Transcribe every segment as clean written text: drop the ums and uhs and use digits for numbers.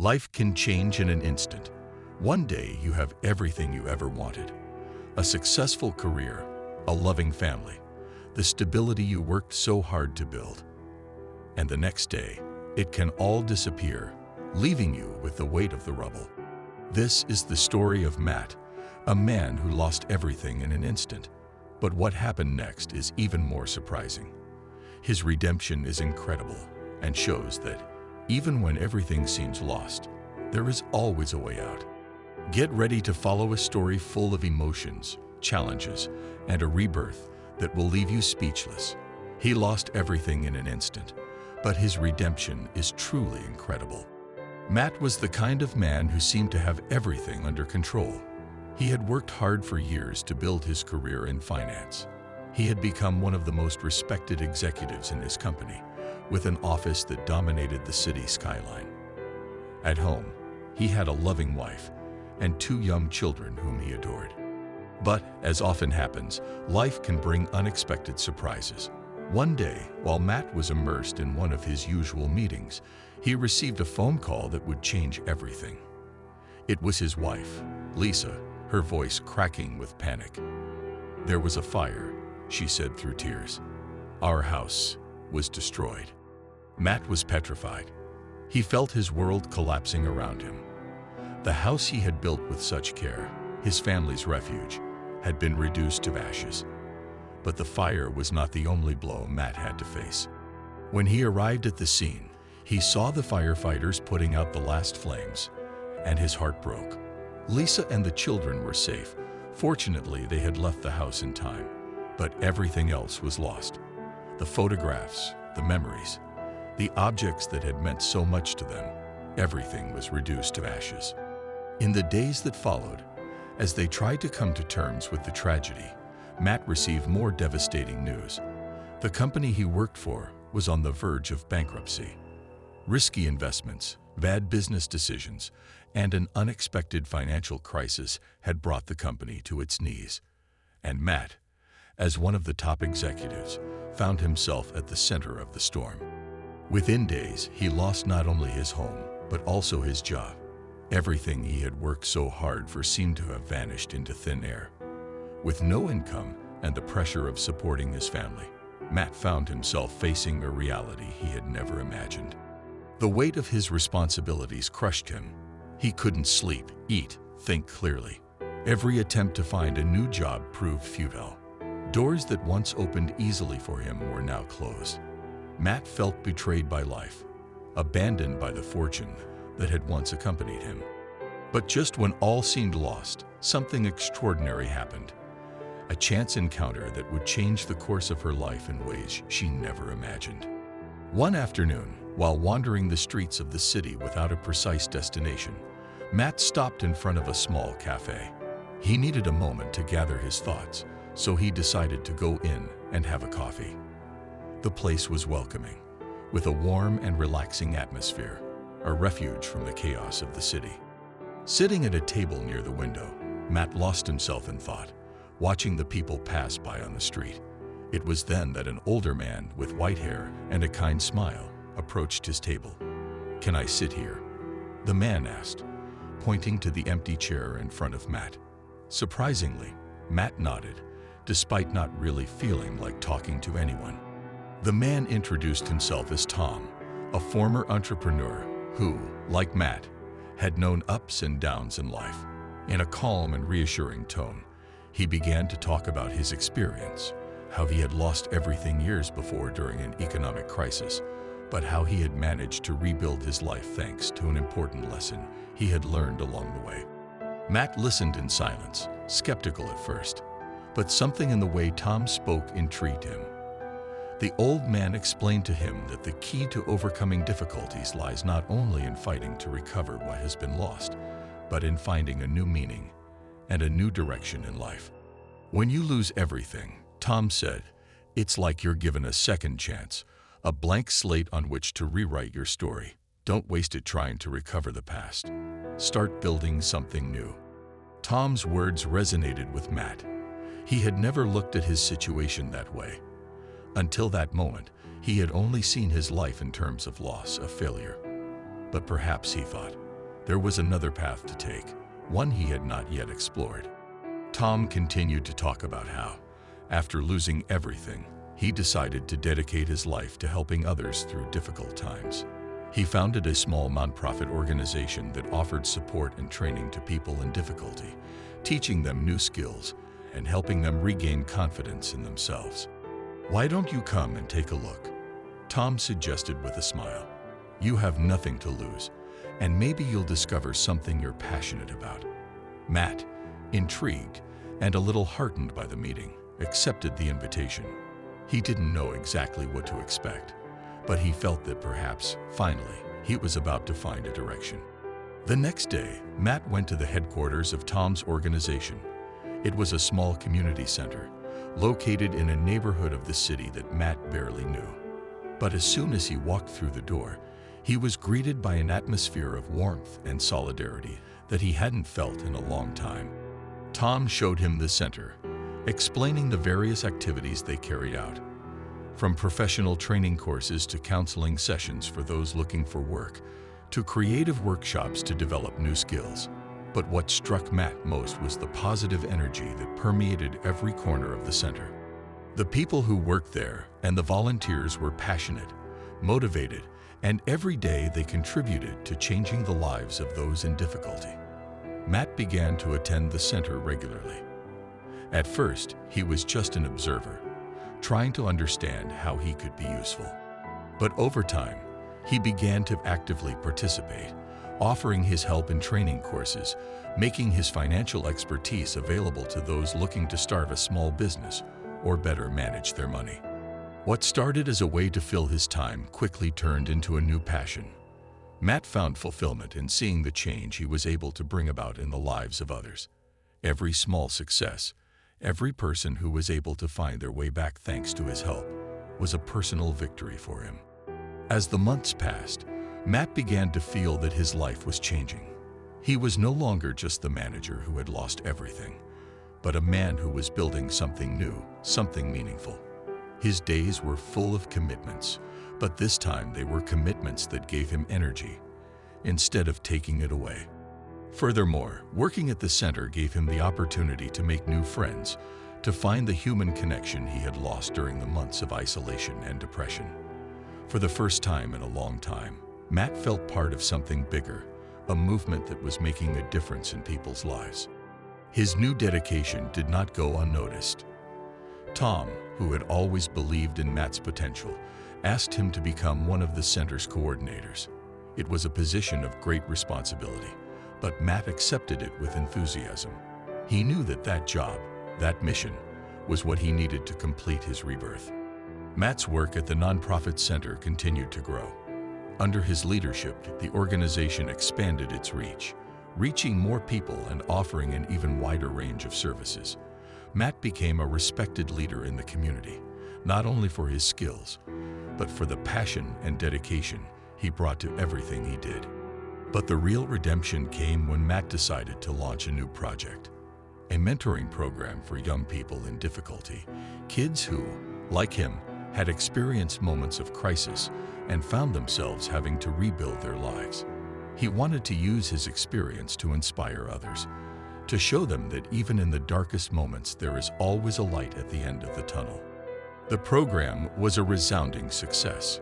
Life can change in an instant. One day you have everything you ever wanted. A successful career, a loving family, the stability you worked so hard to build. And the next day, it can all disappear, leaving you with the weight of the rubble. This is the story of Matt, a man who lost everything in an instant. But what happened next is even more surprising. His redemption is incredible and shows that even when everything seems lost, there is always a way out. Get ready to follow a story full of emotions, challenges, and a rebirth that will leave you speechless. He lost everything in an instant, but his redemption is truly incredible. Matt was the kind of man who seemed to have everything under control. He had worked hard for years to build his career in finance. He had become one of the most respected executives in his company, with an office that dominated the city skyline. At home, he had a loving wife and 2 young children whom he adored. But, as often happens, life can bring unexpected surprises. One day, while Matt was immersed in one of his usual meetings, he received a phone call that would change everything. It was his wife, Lisa, her voice cracking with panic. "There was a fire," she said through tears. "Our house was destroyed." Matt was petrified. He felt his world collapsing around him. The house he had built with such care, his family's refuge, had been reduced to ashes. But the fire was not the only blow Matt had to face. When he arrived at the scene, he saw the firefighters putting out the last flames, and his heart broke. Lisa and the children were safe. Fortunately, they had left the house in time, but everything else was lost. The photographs, the memories, the objects that had meant so much to them, everything was reduced to ashes. In the days that followed, as they tried to come to terms with the tragedy, Matt received more devastating news. The company he worked for was on the verge of bankruptcy. Risky investments, bad business decisions, and an unexpected financial crisis had brought the company to its knees. And Matt, as one of the top executives, found himself at the center of the storm. Within days, he lost not only his home, but also his job. Everything he had worked so hard for seemed to have vanished into thin air. With no income and the pressure of supporting his family, Matt found himself facing a reality he had never imagined. The weight of his responsibilities crushed him. He couldn't sleep, eat, think clearly. Every attempt to find a new job proved futile. Doors that once opened easily for him were now closed. Matt felt betrayed by life, abandoned by the fortune that had once accompanied him. But just when all seemed lost, something extraordinary happened. A chance encounter that would change the course of her life in ways she never imagined. One afternoon, while wandering the streets of the city without a precise destination, Matt stopped in front of a small cafe. He needed a moment to gather his thoughts, so he decided to go in and have a coffee. The place was welcoming, with a warm and relaxing atmosphere, a refuge from the chaos of the city. Sitting at a table near the window, Matt lost himself in thought, watching the people pass by on the street. It was then that an older man with white hair and a kind smile approached his table. "Can I sit here?" the man asked, pointing to the empty chair in front of Matt. Surprisingly, Matt nodded, despite not really feeling like talking to anyone. The man introduced himself as Tom, a former entrepreneur who, like Matt, had known ups and downs in life. In a calm and reassuring tone, he began to talk about his experience, how he had lost everything years before during an economic crisis, but how he had managed to rebuild his life thanks to an important lesson he had learned along the way. Matt listened in silence, skeptical at first, but something in the way Tom spoke intrigued him. The old man explained to him that the key to overcoming difficulties lies not only in fighting to recover what has been lost, but in finding a new meaning and a new direction in life. "When you lose everything," Tom said, "it's like you're given a second chance, a blank slate on which to rewrite your story. Don't waste it trying to recover the past. Start building something new." Tom's words resonated with Matt. He had never looked at his situation that way. Until that moment, he had only seen his life in terms of loss, of failure. But perhaps, he thought, there was another path to take, one he had not yet explored. Tom continued to talk about how, after losing everything, he decided to dedicate his life to helping others through difficult times. He founded a small nonprofit organization that offered support and training to people in difficulty, teaching them new skills and helping them regain confidence in themselves. "Why don't you come and take a look?" Tom suggested with a smile. "You have nothing to lose, and maybe you'll discover something you're passionate about." Matt, intrigued and a little heartened by the meeting, accepted the invitation. He didn't know exactly what to expect, but he felt that perhaps, finally, he was about to find a direction. The next day, Matt went to the headquarters of Tom's organization. It was a small community center, located in a neighborhood of the city that Matt barely knew. But as soon as he walked through the door, he was greeted by an atmosphere of warmth and solidarity that he hadn't felt in a long time. Tom showed him the center, explaining the various activities they carried out, from professional training courses to counseling sessions for those looking for work, to creative workshops to develop new skills. But what struck Matt most was the positive energy that permeated every corner of the center. The people who worked there and the volunteers were passionate, motivated, and every day they contributed to changing the lives of those in difficulty. Matt began to attend the center regularly. At first, he was just an observer, trying to understand how he could be useful. But over time, he began to actively participate, offering his help in training courses, making his financial expertise available to those looking to start a small business or better manage their money. What started as a way to fill his time quickly turned into a new passion. Matt found fulfillment in seeing the change he was able to bring about in the lives of others. Every small success, every person who was able to find their way back thanks to his help, was a personal victory for him. As the months passed, Matt began to feel that his life was changing. He was no longer just the manager who had lost everything, but a man who was building something new, something meaningful. His days were full of commitments, but this time they were commitments that gave him energy, instead of taking it away. Furthermore, working at the center gave him the opportunity to make new friends, to find the human connection he had lost during the months of isolation and depression. For the first time in a long time, Matt felt part of something bigger, a movement that was making a difference in people's lives. His new dedication did not go unnoticed. Tom, who had always believed in Matt's potential, asked him to become one of the center's coordinators. It was a position of great responsibility, but Matt accepted it with enthusiasm. He knew that that job, that mission, was what he needed to complete his rebirth. Matt's work at the nonprofit center continued to grow. Under his leadership, the organization expanded its reach, reaching more people and offering an even wider range of services. Matt became a respected leader in the community, not only for his skills, but for the passion and dedication he brought to everything he did. But the real redemption came when Matt decided to launch a new project, a mentoring program for young people in difficulty, kids who, like him, had experienced moments of crisis and found themselves having to rebuild their lives. He wanted to use his experience to inspire others, to show them that even in the darkest moments there is always a light at the end of the tunnel. The program was a resounding success.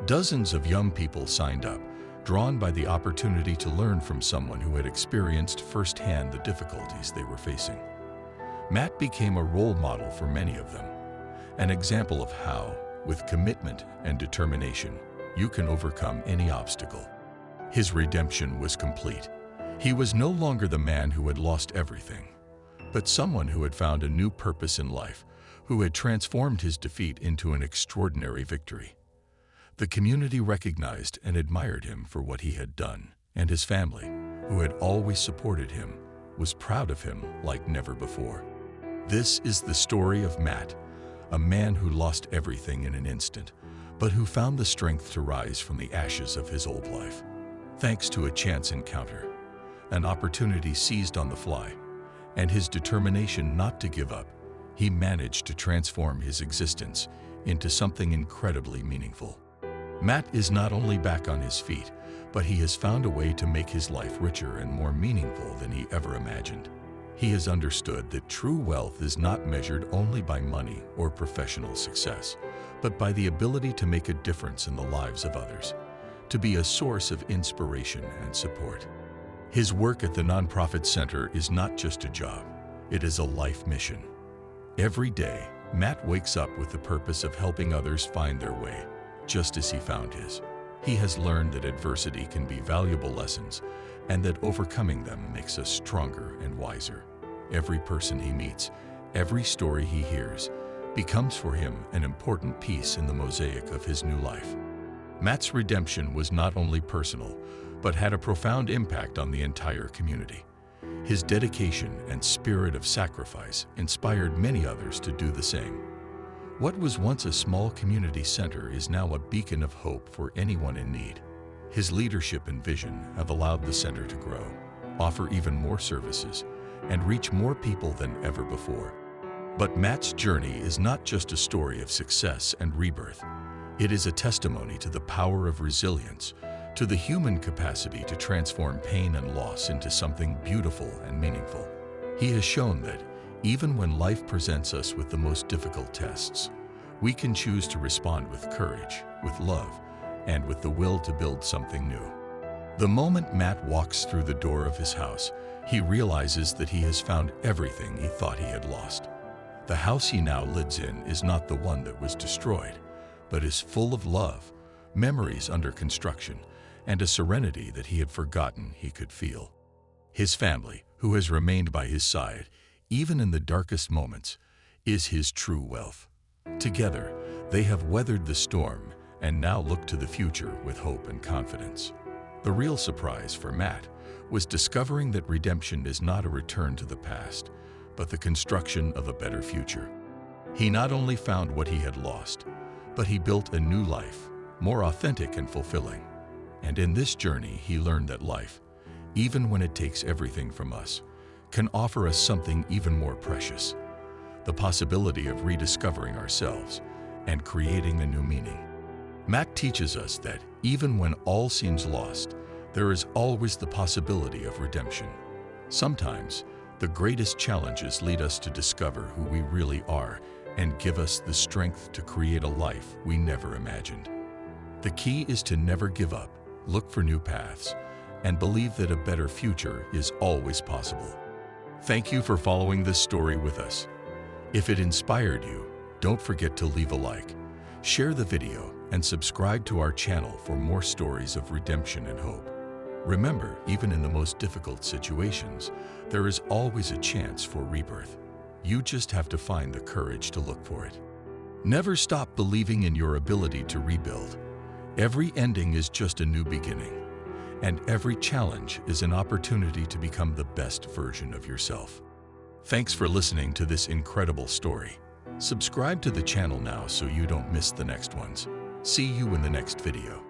Dozens of young people signed up, drawn by the opportunity to learn from someone who had experienced firsthand the difficulties they were facing. Matt became a role model for many of them, an example of how, with commitment and determination, you can overcome any obstacle. His redemption was complete. He was no longer the man who had lost everything, but someone who had found a new purpose in life, who had transformed his defeat into an extraordinary victory. The community recognized and admired him for what he had done, and his family, who had always supported him, was proud of him like never before. This is the story of Matt, a man who lost everything in an instant, but who found the strength to rise from the ashes of his old life. Thanks to a chance encounter, an opportunity seized on the fly, and his determination not to give up, he managed to transform his existence into something incredibly meaningful. Matt is not only back on his feet, but he has found a way to make his life richer and more meaningful than he ever imagined. He has understood that true wealth is not measured only by money or professional success, but by the ability to make a difference in the lives of others, to be a source of inspiration and support. His work at the nonprofit center is not just a job, it is a life mission. Every day, Matt wakes up with the purpose of helping others find their way, just as he found his. He has learned that adversity can be valuable lessons and that overcoming them makes us stronger and wiser. Every person he meets, every story he hears, becomes for him an important piece in the mosaic of his new life. Matt's redemption was not only personal, but had a profound impact on the entire community. His dedication and spirit of sacrifice inspired many others to do the same. What was once a small community center is now a beacon of hope for anyone in need. His leadership and vision have allowed the center to grow, offer even more services, and reach more people than ever before. But Matt's journey is not just a story of success and rebirth. It is a testimony to the power of resilience, to the human capacity to transform pain and loss into something beautiful and meaningful. He has shown that even when life presents us with the most difficult tests, we can choose to respond with courage, with love, and with the will to build something new. The moment Matt walks through the door of his house, he realizes that he has found everything he thought he had lost. The house he now lives in is not the one that was destroyed, but is full of love, memories under construction, and a serenity that he had forgotten he could feel. His family, who has remained by his side, even in the darkest moments, is his true wealth. Together, they have weathered the storm and now look to the future with hope and confidence. The real surprise for Matt was discovering that redemption is not a return to the past, but the construction of a better future. He not only found what he had lost, but he built a new life, more authentic and fulfilling. And in this journey, he learned that life, even when it takes everything from us, can offer us something even more precious: the possibility of rediscovering ourselves and creating a new meaning. Matt teaches us that even when all seems lost, there is always the possibility of redemption. Sometimes, the greatest challenges lead us to discover who we really are and give us the strength to create a life we never imagined. The key is to never give up, look for new paths, and believe that a better future is always possible. Thank you for following this story with us. If it inspired you, don't forget to leave a like, share the video, and subscribe to our channel for more stories of redemption and hope. Remember, even in the most difficult situations, there is always a chance for rebirth. You just have to find the courage to look for it. Never stop believing in your ability to rebuild. Every ending is just a new beginning, and every challenge is an opportunity to become the best version of yourself. Thanks for listening to this incredible story. Subscribe to the channel now so you don't miss the next ones. See you in the next video.